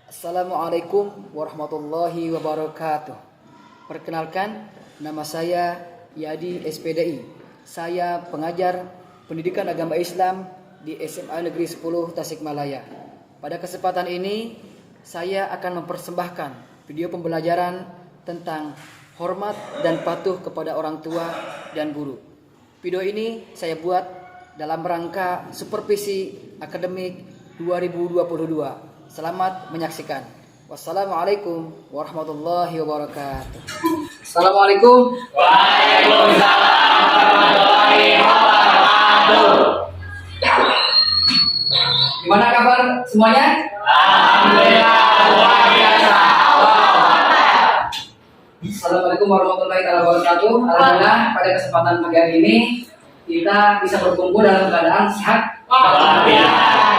Assalamualaikum warahmatullahi wabarakatuh. Perkenalkan, nama saya Yadi SPDI. Saya pengajar pendidikan agama Islam di SMA Negeri 10 Tasikmalaya. Pada kesempatan ini, saya akan mempersembahkan video pembelajaran tentang hormat dan patuh kepada orang tua dan guru. Video ini saya buat dalam rangka supervisi akademik 2022. Selamat menyaksikan. Wassalamualaikum warahmatullahi wabarakatuh. Assalamualaikum. Waalaikumsalam warahmatullahi wabarakatuh. Gimana kabar semuanya? Alhamdulillah luar biasa. Assalamualaikum warahmatullahi wabarakatuh. Alhamdulillah pada kesempatan pagi hari ini kita bisa berkumpul dalam keadaan sehat.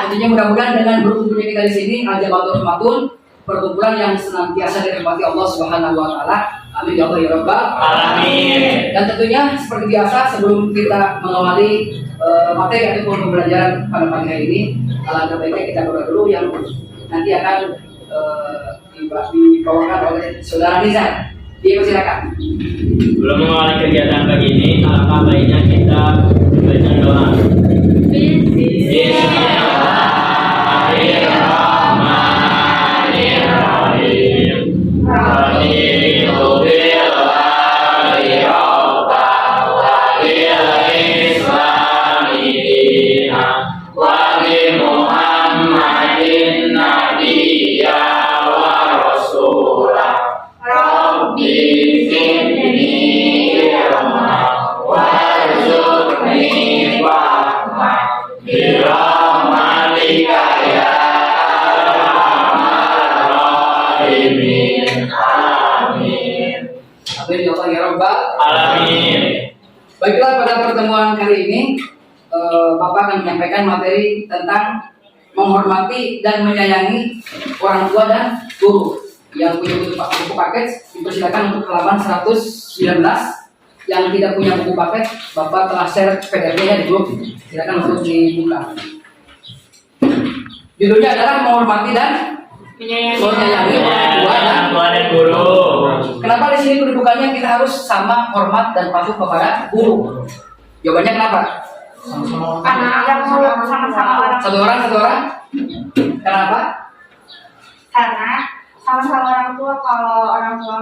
Tentunya mudah-mudahan dengan berkumpulnya kita di sini al-jamatul rahmatun, perkumpulan yang senantiasa dirahmati Allah Subhanahu wa taala. Amin ya Allah ya rabbal Alamin. Dan tentunya seperti biasa sebelum kita mengawali materi ataupun pembelajaran pada pagi hari ini, alangkah baiknya kita berdoa dulu yang nanti akan dibawakan oleh Saudara Nizar. Dia persilakan. Belum mengawali kegiatan pagi ini, alangkah baiknya kita baca doa. Bismillahirrahmanirrahim. Raditu billahi rabban wa bil islami dinan wa bi Muhammadin nabiyya wa rasulah. Rabbi zidni ilma warzuqni fahma birahmatika ya arhamar rahimin. Amin. Amin ya Allah ya rabbal Alamin. Baiklah, pada pertemuan kali ini Bapak akan menyampaikan materi tentang menghormati dan menyayangi orang tua dan guru. Yang punya buku paket dipersilakan untuk halaman 119. Yang tidak punya buku paket, Bapak telah share PDF-nya di grup. Silakan untuk dibuka. Judulnya adalah menghormati dan menyayangi orang tua dan guru. Kenapa di sini kedudukannya kita harus sama hormat dan patuh kepada guru? Jawabannya kenapa? Karena yang sama-sama orang, Satu orang. Kenapa? karena sama-sama orang tua. Kalau orang tua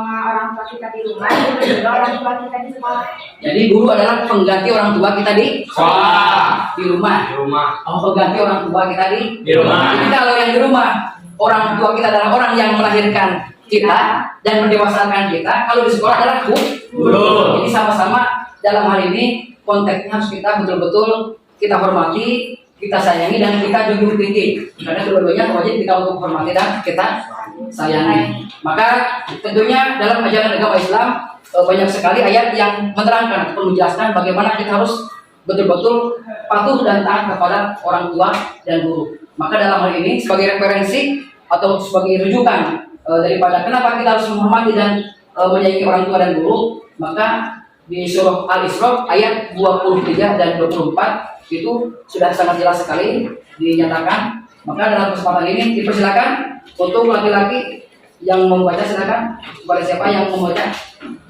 kita di rumah, guru juga orang tua kita di sekolah. Jadi guru adalah pengganti orang tua kita di Sekolah. di rumah. Di rumah. Pengganti orang tua kita di rumah. Jadi kalau yang di rumah, orang tua kita adalah orang yang melahirkan kita dan mendewasakan kita. Kalau di sekolah adalah Guru. Jadi sama-sama dalam hal ini konteksnya harus kita betul-betul kita hormati, kita sayangi dan kita junjung tinggi. Karena kedua-duanya wajib kita untuk hormati dan kita sayangi. Maka tentunya dalam ajaran agama Islam banyak sekali ayat yang menerangkan atau menjelaskan bagaimana kita harus betul-betul patuh dan taat kepada orang tua dan guru. Maka dalam hal ini sebagai referensi atau sebagai rujukan daripada kenapa kita harus menghormati dan menyayangi orang tua dan guru, maka di surah Al-Isra ayat 23 dan 24 itu sudah sangat jelas sekali dinyatakan. Maka dalam kesempatan ini dipersilakan untuk laki-laki yang membaca, silakan. Kepada siapa yang membaca?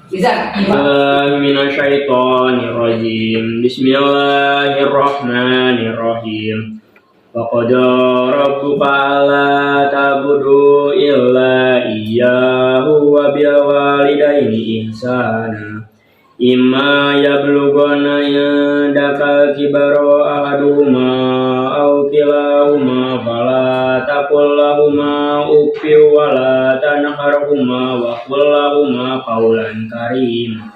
Nizar. Minasyaitonirrajim. Bismillahirrahmanirrahim. Wa qada rabbuka alla ta'budu illa iyyahu wa bil walidayni ihsana. Imma yablughanna indaka kibara ahaduhuma aw kilahuma fala taqul lahumā uffin wa la tanharhumā wa qul lahumā qawlan karīmā.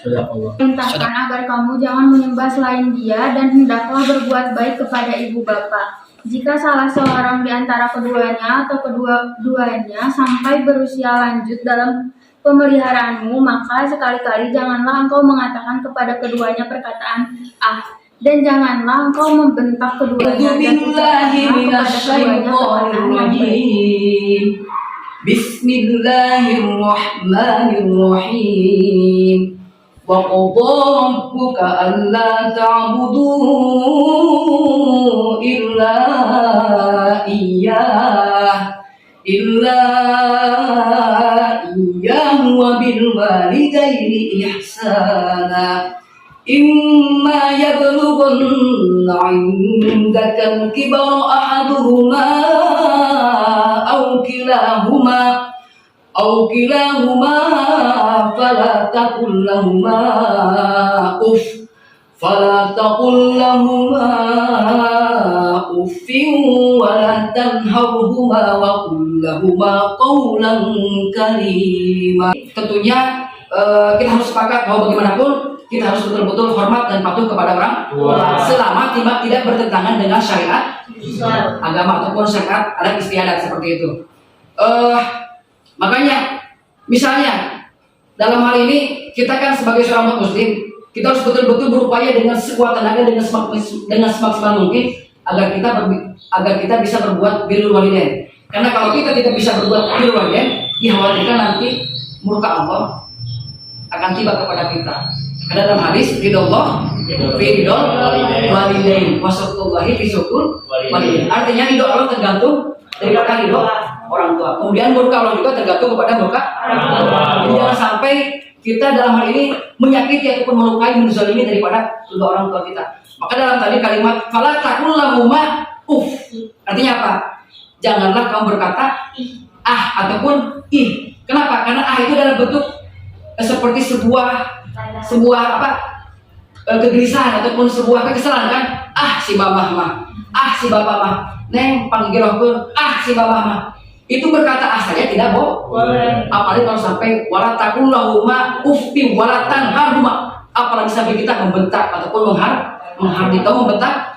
Sadaqallah. Perintahkan agar kamu jangan menyembah selain Dia dan hendaklah berbuat baik kepada ibu bapa. Jika salah seorang di antara keduanya atau kedua-duanya sampai berusia lanjut dalam pemeliharaanmu, maka sekali-kali janganlah engkau mengatakan kepada keduanya perkataan dan janganlah engkau membentak keduanya dan ucapkanlah kepada keduanya perkataan yang baik. Bismillahirrahmanirrahim. Wa qadha rabbuka alla ta'budu illa iyyah illa iyyahu wa bil walidaini ihsana. Imma yablughanna 'indaka al-kibara ahaduhuma aw kilahuma fala taqul lahuma uffin wa la tanharhuma wa qul lahuma qawlan karima. Tentunya kita harus sepakat bahwa bagaimanapun kita harus betul-betul hormat dan patuh kepada orang tua selama tidak bertentangan dengan syariat agama ataupun syariat adat istiadat seperti itu. Makanya misalnya dalam hal ini kita kan sebagai seorang umat muslim, kita harus betul-betul berupaya dengan sekuat tenaga dengan semaksimal mungkin agar kita bisa berbuat birrul walidain. Karena kalau kita tidak bisa berbuat birrul walidain, dikhawatirkan nanti murka Allah akan tiba kepada kita. Karena dalam hadis ridallah fi ridal walidain wasatullahi fi syukur walidain. Artinya ridho Allah tergantung daripada ridho orang tua. Kemudian murka Allah juga tergantung kepada murka orang tua. Jadi jangan sampai kita dalam hal ini menyakiti ataupun melukai menzalimi daripada kedua orang tua kita. Maka dalam tadi kalimat fala taqul lahuma uff. Artinya apa? Janganlah kamu berkata ataupun ih. Kenapa? Karena itu dalam bentuk seperti sebuah kegelisahan ataupun sebuah kekesalan kan. Si bapak mah neng panggilkeun si bapak mah. Itu berkata saja tidak boleh. Apalagi kalau sampai wala taqul lahuma uffin wala tanharhuma. Apalagi sampai kita membentak ataupun menghardi tahu. Maka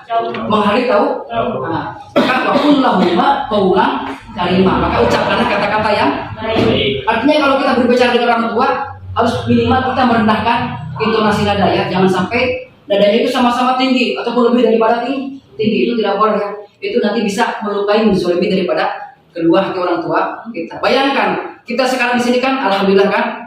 waqul lahuma qawlan karima. Maka ucapkanlah kata-kata yang baik. Artinya kalau kita berbicara dengan orang tua harus minimal kita merendahkan intonasi nada ya. Jangan sampai nadanya itu sama-sama tinggi ataupun lebih daripada tinggi. Itu tidak boleh ya. Itu nanti bisa melukai menzalimi daripada kedua hati orang tua kita. Bayangkan kita sekarang di sini kan alhamdulillah kan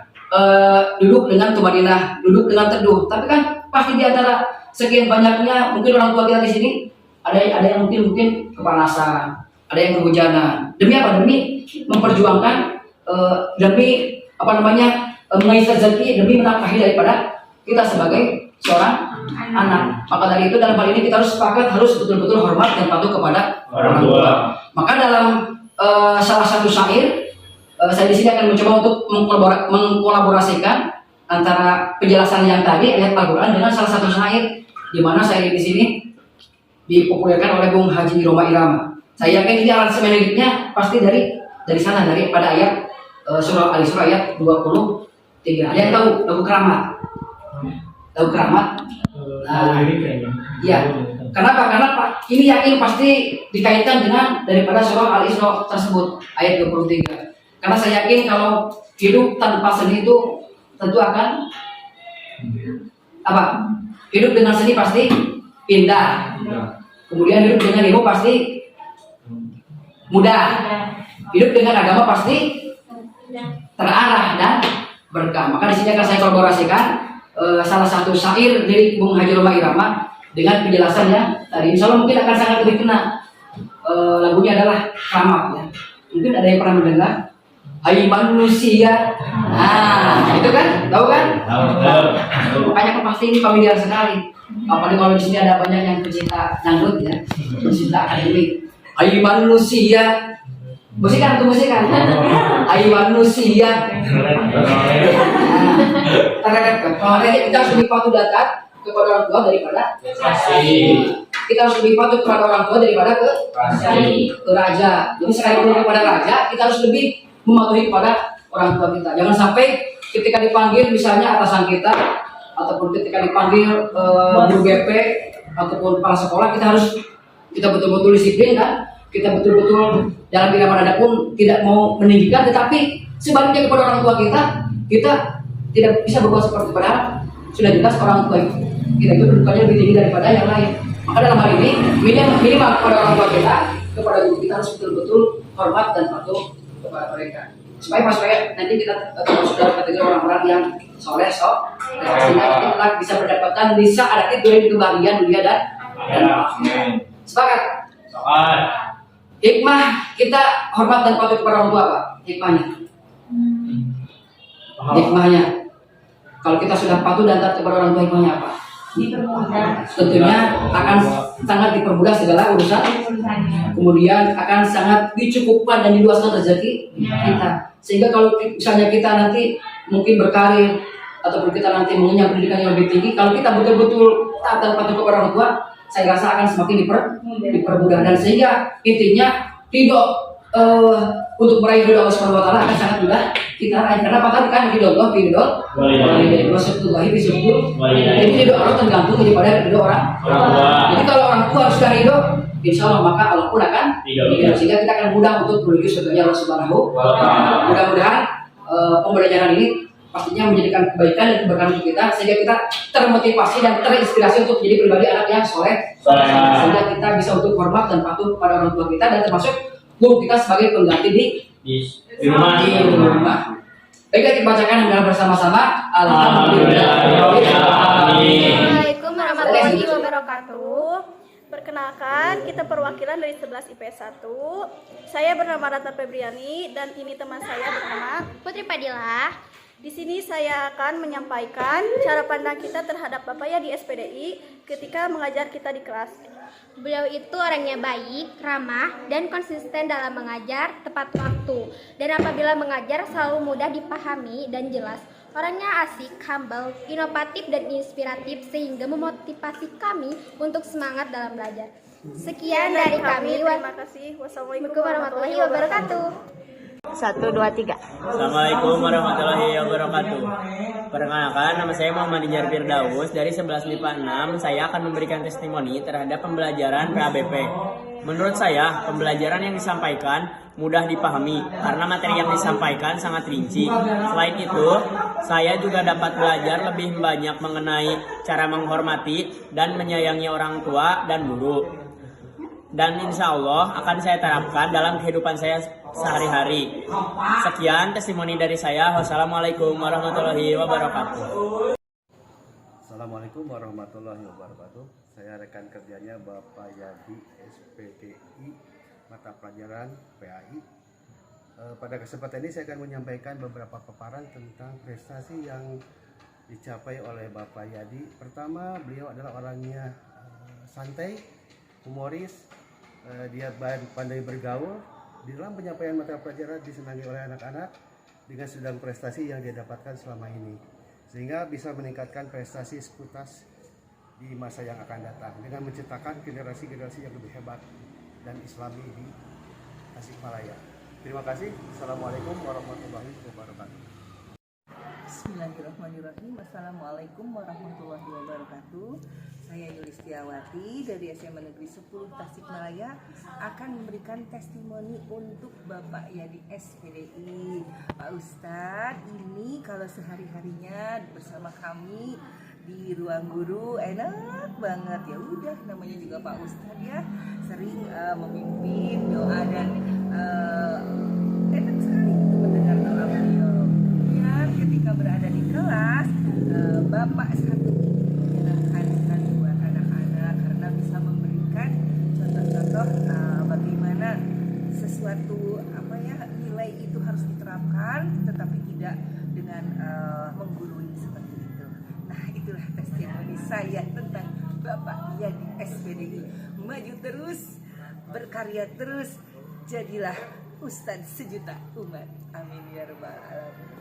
duduk dengan tumanina, duduk dengan teduh. Tapi kan pasti di antara sekian banyaknya mungkin orang tua kita di sini ada yang mungkin kepanasan, ada yang kehujanan. Demi apa? Demi memperjuangkan demi mengais rezeki, demi menafkahi daripada kita sebagai seorang anak. Maka dari itu dalam hal ini kita harus sepakat harus betul-betul hormat dan patuh kepada orang tua. Maka dalam salah satu syair saya di sini akan mencoba untuk mengkolaborasikan antara penjelasan yang tadi ayat Al-Qur'an dengan salah satu syair di mana syair di sini dipopulerkan oleh Bung Haji Roma Irama. Saya yakin ini aransemen liriknya pasti dari sana pada ayat surah Al-Isra ayat 23. Ada yang tahu lagu Keramat? Tahu Keramat? Iya. Kenapa? Karena ini yakin pasti dikaitkan dengan daripada surah Al-Isra tersebut ayat 23. Karena saya yakin kalau hidup tanpa seni itu tentu akan hidup dengan seni pasti indah. Kemudian hidup dengan ilmu pasti mudah. Hidup dengan agama pasti terarah dan berkah. Maka di sini akan saya kolaborasikan salah satu syair dari Bung Haji Roma Irama dengan penjelasannya tadi. Insya Allah mungkin akan sangat lebih kena. Lagunya adalah Keramat ya. Mungkin ada yang pernah mendengar Hai manusia. Itu kan? Tahu kan? Tahu. Makanya pasti ini familiar sekali. Apalagi kalau di sini ada banyak yang pecinta dangdut ya, pecinta akademik. Hai manusia. Musikan. Hai manusia. Kita harus lebih patuh dekat kepada orang tua daripada kita harus lebih patuh kepada orang tua daripada ke raja. Jadi sekali kepada raja, kita harus lebih mematuhi kepada orang tua kita. Jangan sampai ketika dipanggil misalnya atasan kita ataupun ketika dipanggil guru GP ataupun kepala sekolah, kita betul-betul disiplin kan. Kita betul-betul dalam irama nada pun tidak mau meninggikan, tetapi sebaliknya kepada orang tua kita tidak bisa berbuat seperti itu. Padahal sudah jelas orang tua kita itu kedudukannya lebih tinggi daripada yang lain. Maka dalam hal ini minimal kepada orang tua kita, kepada guru kita harus betul-betul hormat dan patuh kepada mereka. Supaya nanti kita termasuk dalam kategori orang-orang yang soleh sehingga kita bisa mendapatkan bisa ada itu kebahagiaan dunia dan akhirat. Sepakat? hikmah kita hormat dan patuh kepada orang tua, Pak. Hikmahnya. Hikmahnya. Kalau kita sudah patuh dan taat kepada orang tua, hikmahnya apa? Dipermudah Tentunya akan sangat dipermudah segala urusan. Kemudian akan sangat dicukupkan dan diluaskan rezeki kita. Sehingga kalau misalnya kita nanti mungkin berkarir ataupun kita nanti mengenyam pendidikan yang lebih tinggi, kalau kita betul-betul taat dan patuh kepada orang tua, saya rasa akan semakin dipermudah. Dan sehingga intinya ridho untuk meraih ridho Allah Subhanahu wa taala akan sangat mudah kita raih. Karena apa tadi kan ridho Allah, ridho Rasulullah, jadi ridho Allah tergantung daripada ridho orang tua. Jadi kalau orang tua sudah ridho, insya Allah maka Allah pun akan ridho. Sehingga kita akan mudah untuk menuju surganya Allah Subhanahu wa taala. Mudah-mudahan pembelajaran ini pastinya menjadikan kebaikan dan keberkahan untuk kita, sehingga kita termotivasi dan terinspirasi untuk menjadi pribadi anak yang soleh, sehingga kita bisa untuk hormat dan patuh kepada orang tua kita, dan termasuk guru kita sebagai pengganti di rumah. Baiklah, kita bacakan dengan bersama-sama. Alhamdulillah. Assalamualaikum warahmatullahi wabarakatuh. Perkenalkan, kita perwakilan dari 11 IPS 1. Saya bernama Ratna Febriani dan ini teman saya bernama Putri Padilla. Di sini saya akan menyampaikan cara pandang kita terhadap Bapak ya di SPDI ketika mengajar kita di kelas. Beliau itu orangnya baik, ramah, dan konsisten dalam mengajar tepat waktu. Dan apabila mengajar selalu mudah dipahami dan jelas. Orangnya asik, humble, inovatif, dan inspiratif sehingga memotivasi kami untuk semangat dalam belajar. Sekian dari kami. Terima kasih. Wassalamualaikum Warahmatullahi wabarakatuh. 1, 2, 3. Assalamualaikum warahmatullahi wabarakatuh. Perkenalkan, nama saya Muhammad Ijar Firdaus dari 11 MIPA 6. Saya akan memberikan testimoni terhadap pembelajaran PABP. Menurut saya, pembelajaran yang disampaikan mudah dipahami karena materi yang disampaikan sangat rinci. Selain itu, saya juga dapat belajar lebih banyak mengenai cara menghormati dan menyayangi orang tua dan guru. Dan insya Allah akan saya terapkan dalam kehidupan saya sehari-hari. Sekian testimoni dari saya. Wassalamualaikum warahmatullahi wabarakatuh. Assalamualaikum warahmatullahi wabarakatuh. Saya rekan kerjanya Bapak Yadi SPDI mata pelajaran PAI. Pada kesempatan ini saya akan menyampaikan beberapa paparan tentang prestasi yang dicapai oleh Bapak Yadi. Pertama, beliau adalah orangnya santai, humoris, dia pandai bergaul. Di dalam penyampaian materi pelajaran disenangi oleh anak-anak dengan sedang prestasi yang dia dapatkan selama ini, sehingga bisa meningkatkan prestasi seputas di masa yang akan datang dengan menciptakan generasi-generasi yang lebih hebat dan islami di Tasikmalaya. Terima kasih. Assalamualaikum warahmatullahi wabarakatuh. Bismillahirrahmanirrahim. Assalamualaikum warahmatullahi wabarakatuh. Saya Yulistiawati dari SMA Negeri 10 Tasikmalaya akan memberikan testimoni untuk Bapak Yadi SPDI. Pak Ustadz, ini kalau sehari-harinya bersama kami di ruang guru enak banget. Ya udah, namanya juga Pak Ustadz ya, sering memimpin doa dan enak sekali mendengar doa beliau. Kemudian ketika berada di kelas, Bapak satu menyenangkan buat anak-anak karena bisa memberikan contoh-contoh bagaimana sesuatu nilai itu harus diterapkan, tetapi tidak dengan menggurui seperti itu. Nah, itulah testimoni saya tentang Bapak Yadi SPDI. Maju terus, berkarya terus, jadilah Ustadz sejuta umat. Amin ya rabbal alamin.